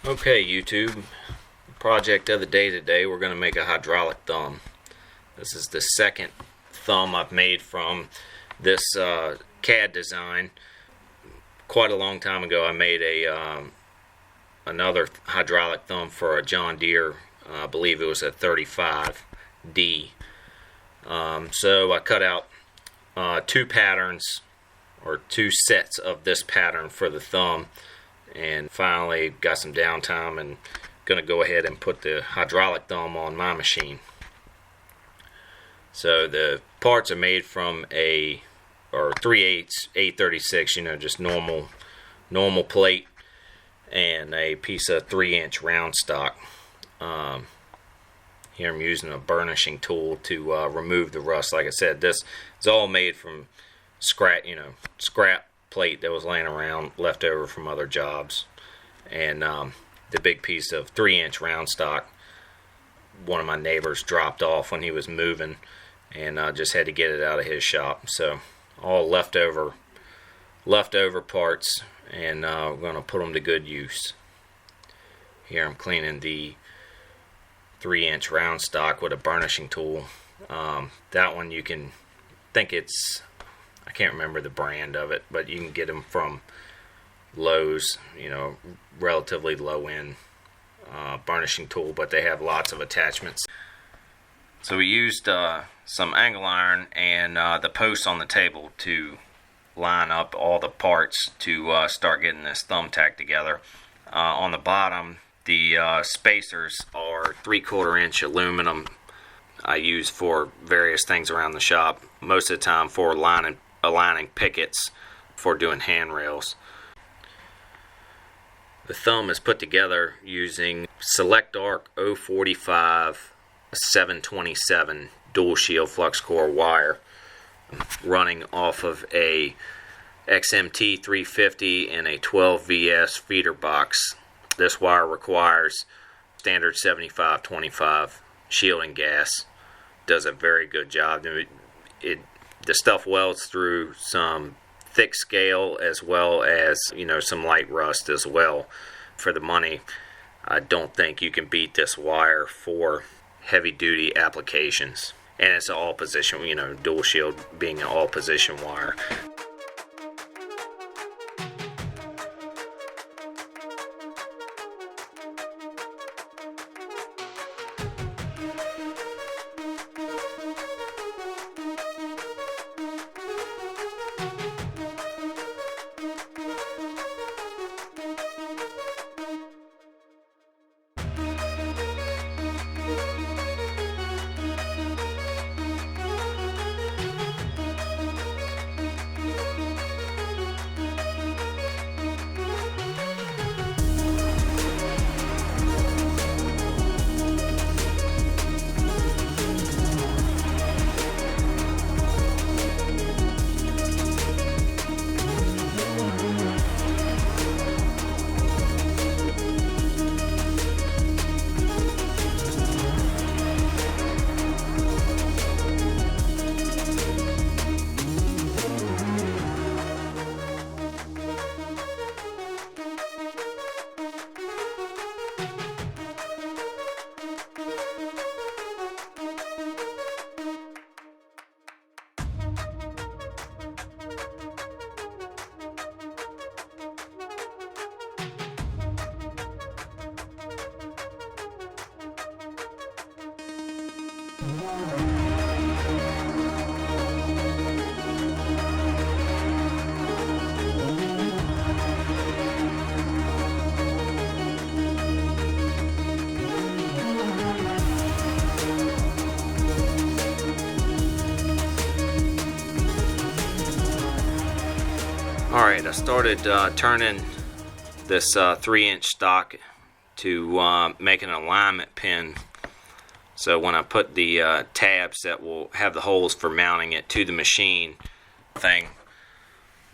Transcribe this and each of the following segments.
Okay, YouTube, project of the day today, we're going to make a hydraulic thumb. This is the second thumb I've made from this CAD design. Quite a long time ago I made another hydraulic thumb for a John Deere, I believe it was a 35D. So I cut out two patterns, or two sets of this pattern for the thumb, and finally got some downtime and gonna go ahead and put the hydraulic thumb on my machine. So the parts are made from a 3/8 836, just normal plate, and a piece of 3-inch round stock. Here I'm using a burnishing tool to remove the rust. Like I said, this is all made from scrap plate that was laying around, left over from other jobs, and the big piece of 3-inch round stock one of my neighbors dropped off when he was moving, and just had to get it out of his shop. So all leftover parts, and we're going to put them to good use. Here I'm cleaning the 3-inch round stock with a burnishing tool. That one you can think it's, I can't remember the brand of it, but you can get them from Lowe's, relatively low end burnishing tool, but they have lots of attachments. So we used some angle iron and the posts on the table to line up all the parts to start getting this thumbtack together. On the bottom, the spacers are 3/4 inch aluminum. I use for various things around the shop, most of the time for aligning pickets for doing handrails. The thumb is put together using Select Arc 045 727 dual shield flux core wire, running off of a XMT 350 and a 12VS feeder box. This wire requires standard 75/25 shielding gas. Does a very good job. The stuff welds through some thick scale as well as some light rust as well. For the money, I don't think you can beat this wire for heavy duty applications, and it's an all position, dual shield being an all position wire. Alright, I started turning this 3-inch stock to make an alignment pin. So when I put the tabs that will have the holes for mounting it to the machine, thing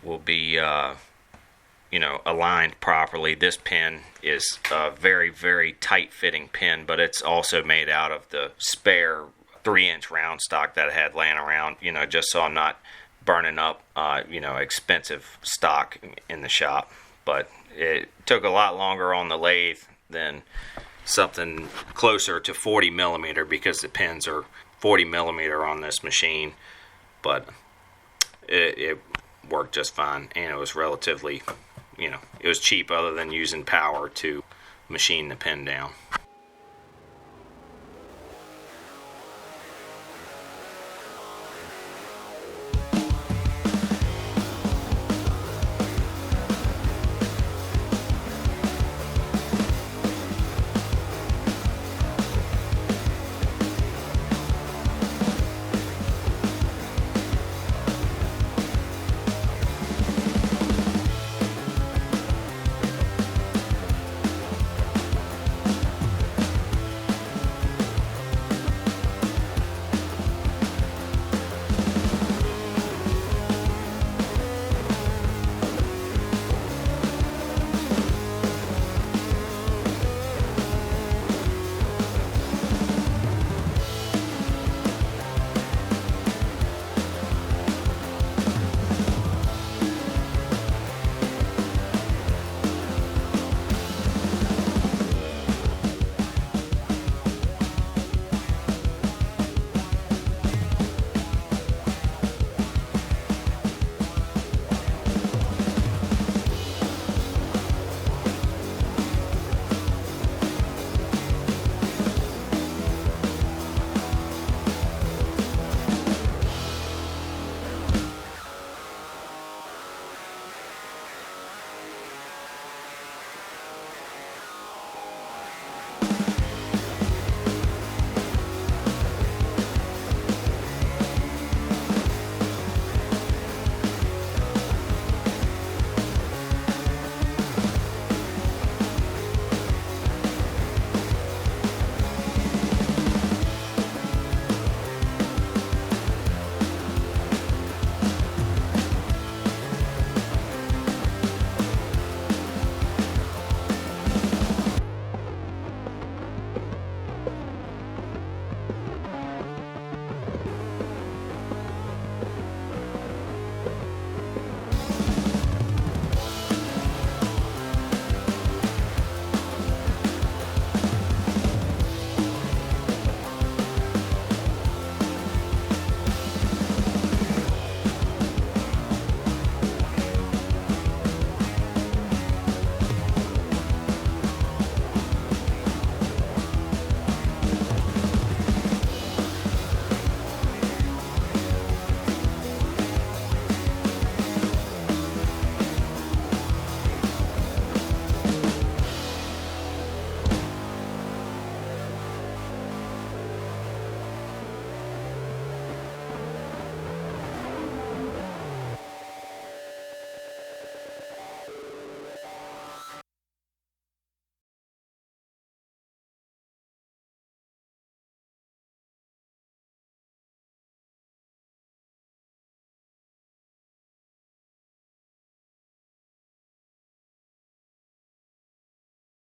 will be aligned properly. This pin is a very, very tight fitting pin, but it's also made out of the spare 3-inch round stock that I had laying around, just so I'm not burning up expensive stock in the shop. But it took a lot longer on the lathe than something closer to 40 millimeter because the pins are 40 millimeter on this machine. But it worked just fine, and it was relatively, it was cheap other than using power to machine the pin down.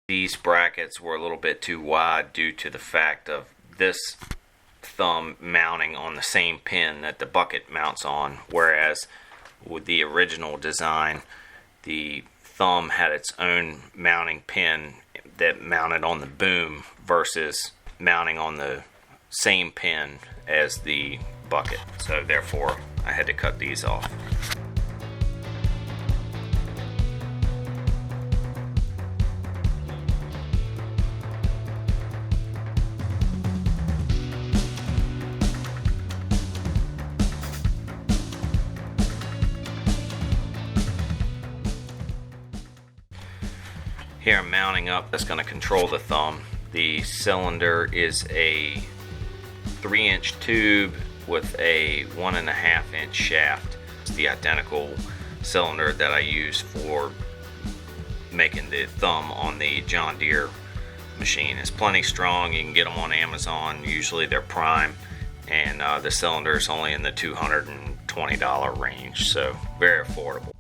These brackets were a little bit too wide due to the fact of this thumb mounting on the same pin that the bucket mounts on, whereas with the original design the thumb had its own mounting pin that mounted on the boom versus mounting on the same pin as the bucket. So therefore I had to cut these off. Here I'm mounting up, that's going to control the thumb. The cylinder is a 3-inch tube with a 1.5-inch shaft. It's the identical cylinder that I use for making the thumb on the John Deere machine. It's plenty strong, you can get them on Amazon, usually they're prime, and the cylinder is only in the $220 range, so very affordable.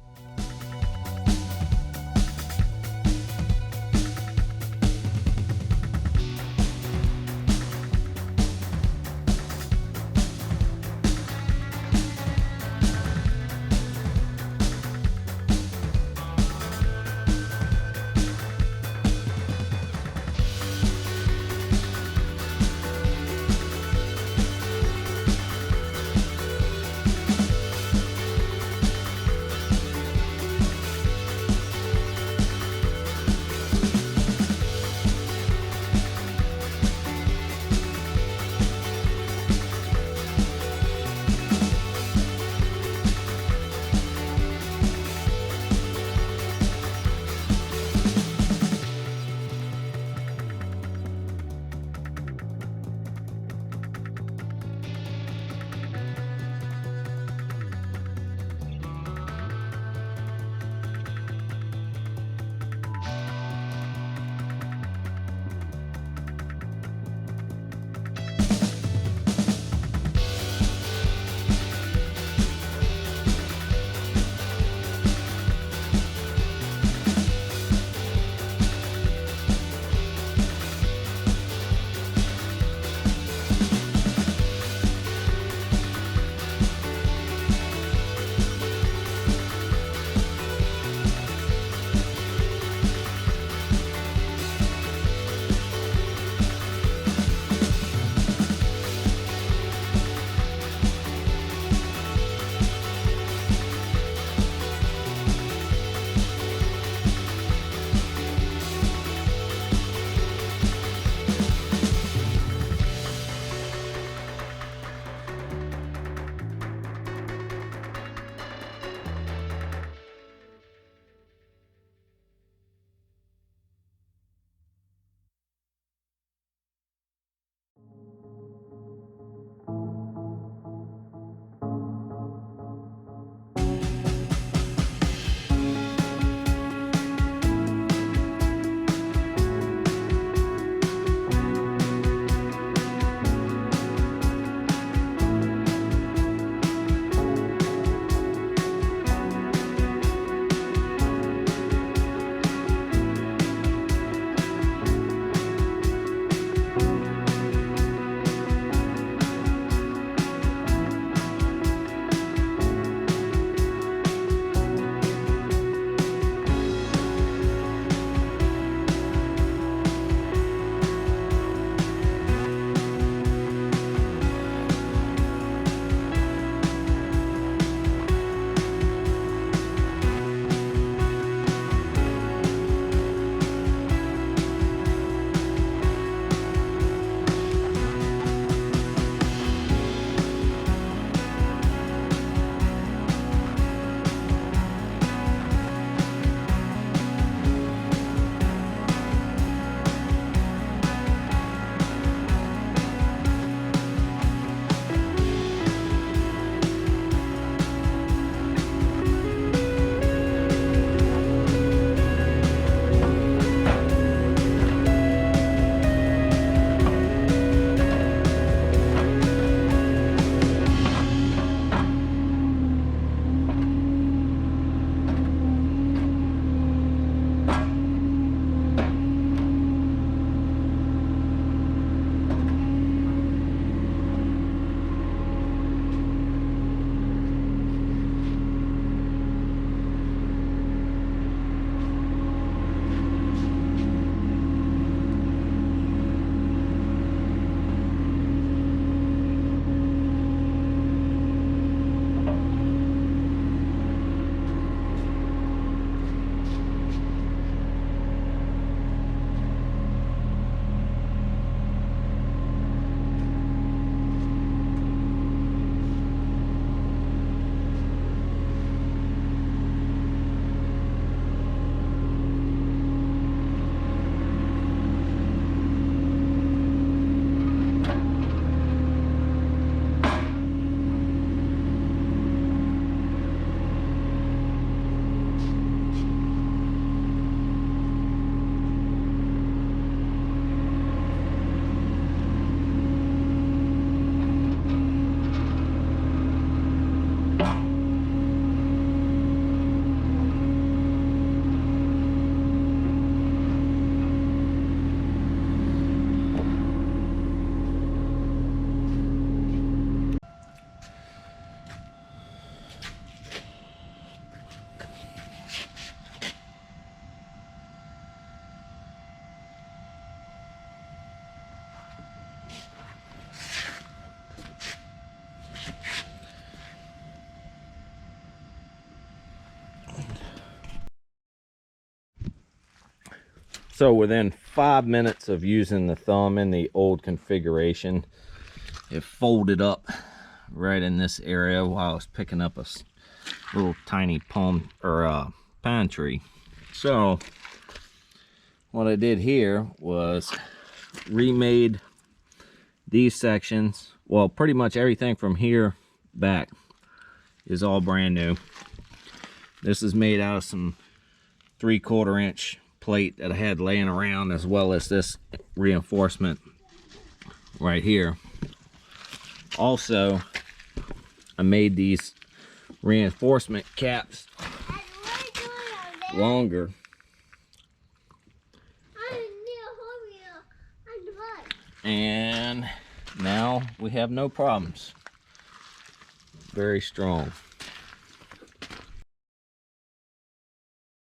So within 5 minutes of using the thumb in the old configuration, it folded up right in this area while I was picking up a little tiny palm or pine tree. So what I did here was remade these sections. Well, pretty much everything from here back is all brand new. This is made out of some 3/4 inch plate that I had laying around, as well as this reinforcement right here. Also, I made these reinforcement caps longer. And now we have no problems. Very strong.